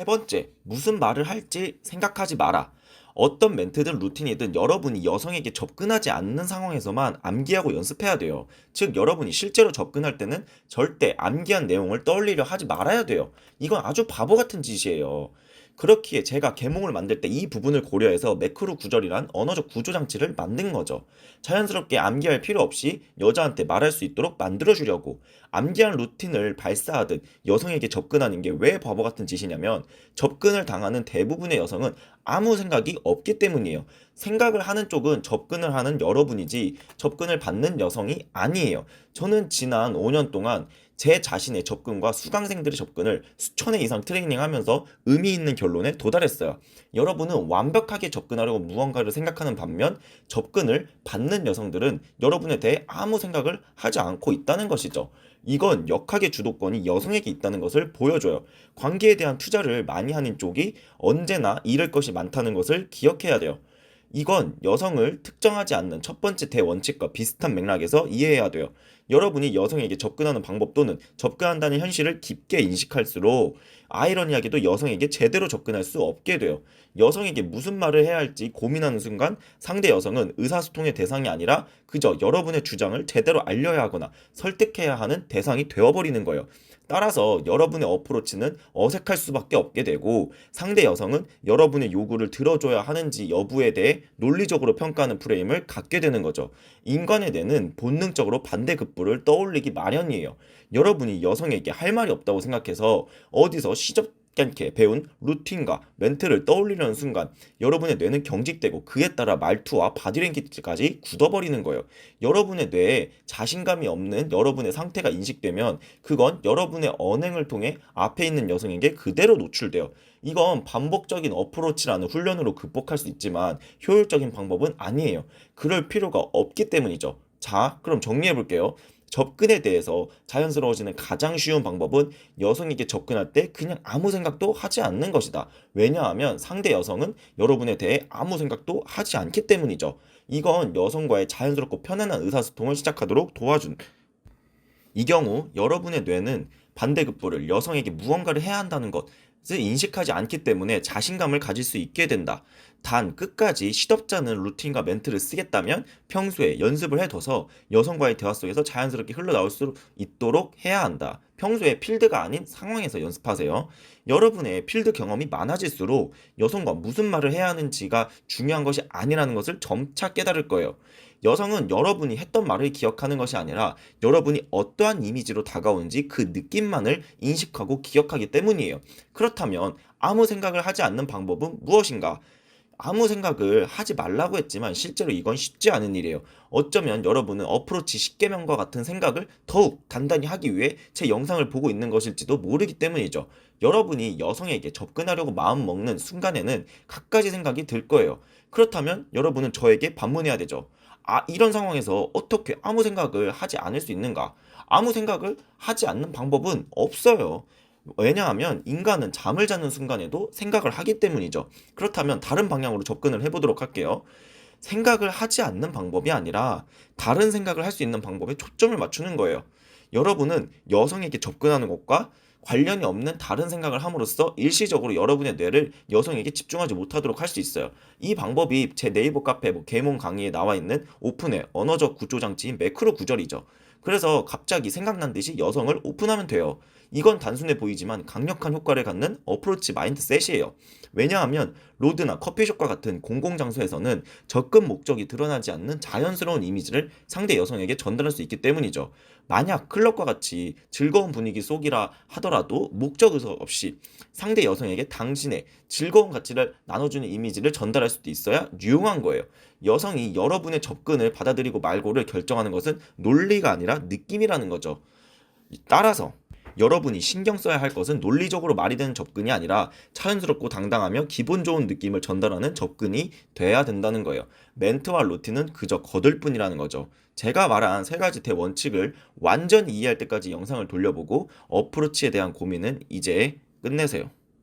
세 번째, 무슨 말을 할지 생각하지 마라. 어떤 멘트든 루틴이든 여러분이 여성에게 접근하지 않는 상황에서만 암기하고 연습해야 돼요. 즉, 여러분이 실제로 접근할 때는 절대 암기한 내용을 떠올리려 하지 말아야 돼요. 이건 아주 바보 같은 짓이에요. 그렇기에 제가 계몽을 만들 때 이 부분을 고려해서 매크로 구절이란 언어적 구조 장치를 만든 거죠. 자연스럽게 암기할 필요 없이 여자한테 말할 수 있도록 만들어주려고. 암기한 루틴을 발사하듯 여성에게 접근하는 게 왜 바보 같은 짓이냐면, 접근을 당하는 대부분의 여성은 아무 생각이 없기 때문이에요. 생각을 하는 쪽은 접근을 하는 여러분이지 접근을 받는 여성이 아니에요. 저는 지난 5년 동안 제 자신의 접근과 수강생들의 접근을 수천 회 이상 트레이닝하면서 의미 있는 결론에 도달했어요. 여러분은 완벽하게 접근하려고 무언가를 생각하는 반면, 접근을 받는 여성들은 여러분에 대해 아무 생각을 하지 않고 있다는 것이죠. 이건 역학의 주도권이 여성에게 있다는 것을 보여줘요. 관계에 대한 투자를 많이 하는 쪽이 언제나 잃을 것이 많다는 것을 기억해야 돼요. 이건 여성을 특정하지 않는 첫 번째 대원칙과 비슷한 맥락에서 이해해야 돼요. 여러분이 여성에게 접근하는 방법 또는 접근한다는 현실을 깊게 인식할수록 아이러니하게도 여성에게 제대로 접근할 수 없게 돼요. 여성에게 무슨 말을 해야 할지 고민하는 순간 상대 여성은 의사소통의 대상이 아니라 그저 여러분의 주장을 제대로 알려야 하거나 설득해야 하는 대상이 되어버리는 거예요. 따라서 여러분의 어프로치는 어색할 수밖에 없게 되고, 상대 여성은 여러분의 요구를 들어줘야 하는지 여부에 대해 논리적으로 평가하는 프레임을 갖게 되는 거죠. 인간의 뇌는 본능적으로 반대급부를 떠올리기 마련이에요. 여러분이 여성에게 할 말이 없다고 생각해서 어디서 시접찮게 배운 루틴과 멘트를 떠올리려는 순간, 여러분의 뇌는 경직되고 그에 따라 말투와 바디랭귀지까지 굳어버리는 거예요. 여러분의 뇌에 자신감이 없는 여러분의 상태가 인식되면 그건 여러분의 언행을 통해 앞에 있는 여성에게 그대로 노출돼요. 이건 반복적인 어프로치라는 훈련으로 극복할 수 있지만 효율적인 방법은 아니에요. 그럴 필요가 없기 때문이죠. 자, 그럼 정리해 볼게요. 접근에 대해서 자연스러워지는 가장 쉬운 방법은 여성에게 접근할 때 그냥 아무 생각도 하지 않는 것이다. 왜냐하면 상대 여성은 여러분에 대해 아무 생각도 하지 않기 때문이죠. 이건 여성과의 자연스럽고 편안한 의사소통을 시작하도록 도와준. 이 경우 여러분의 뇌는 반대급부를 여성에게 무언가를 해야 한다는 것을 인식하지 않기 때문에 자신감을 가질 수 있게 된다. 단 끝까지 시덥지 않은 루틴과 멘트를 쓰겠다면 평소에 연습을 해둬서 여성과의 대화 속에서 자연스럽게 흘러나올 수 있도록 해야 한다. 평소에 필드가 아닌 상황에서 연습하세요. 여러분의 필드 경험이 많아질수록 여성과 무슨 말을 해야 하는지가 중요한 것이 아니라는 것을 점차 깨달을 거예요. 여성은 여러분이 했던 말을 기억하는 것이 아니라 여러분이 어떠한 이미지로 다가오는지 그 느낌만을 인식하고 기억하기 때문이에요. 그렇다면 아무 생각을 하지 않는 방법은 무엇인가? 아무 생각을 하지 말라고 했지만 실제로 이건 쉽지 않은 일이에요. 어쩌면 여러분은 어프로치 10개명과 같은 생각을 더욱 단단히 하기 위해 제 영상을 보고 있는 것일지도 모르기 때문이죠. 여러분이 여성에게 접근하려고 마음먹는 순간에는 갖가지 생각이 들 거예요. 그렇다면 여러분은 저에게 반문해야 되죠. 아, 이런 상황에서 어떻게 아무 생각을 하지 않을 수 있는가? 아무 생각을 하지 않는 방법은 없어요. 왜냐하면 인간은 잠을 자는 순간에도 생각을 하기 때문이죠. 그렇다면 다른 방향으로 접근을 해보도록 할게요. 생각을 하지 않는 방법이 아니라 다른 생각을 할 수 있는 방법에 초점을 맞추는 거예요. 여러분은 여성에게 접근하는 것과 관련이 없는 다른 생각을 함으로써 일시적으로 여러분의 뇌를 여성에게 집중하지 못하도록 할 수 있어요. 이 방법이 제 네이버 카페 계몽 강의에 나와 있는 오픈의 언어적 구조 장치인 매크로 구절이죠. 그래서 갑자기 생각난 듯이 여성을 오픈하면 돼요. 이건 단순해 보이지만 강력한 효과를 갖는 어프로치 마인드셋이에요. 왜냐하면 로드나 커피숍과 같은 공공장소에서는 접근 목적이 드러나지 않는 자연스러운 이미지를 상대 여성에게 전달할 수 있기 때문이죠. 만약 클럽과 같이 즐거운 분위기 속이라 하더라도 목적 의식 없이 상대 여성에게 당신의 즐거운 가치를 나눠주는 이미지를 전달할 수도 있어야 유용한 거예요. 여성이 여러분의 접근을 받아들이고 말고를 결정하는 것은 논리가 아니라 느낌이라는 거죠. 따라서 여러분이 신경 써야 할 것은 논리적으로 말이 되는 접근이 아니라 자연스럽고 당당하며 기분 좋은 느낌을 전달하는 접근이 돼야 된다는 거예요. 멘트와 루틴은 그저 거들 뿐이라는 거죠. 제가 말한 세 가지 대원칙을 완전히 이해할 때까지 영상을 돌려보고 어프로치에 대한 고민은 이제 끝내세요.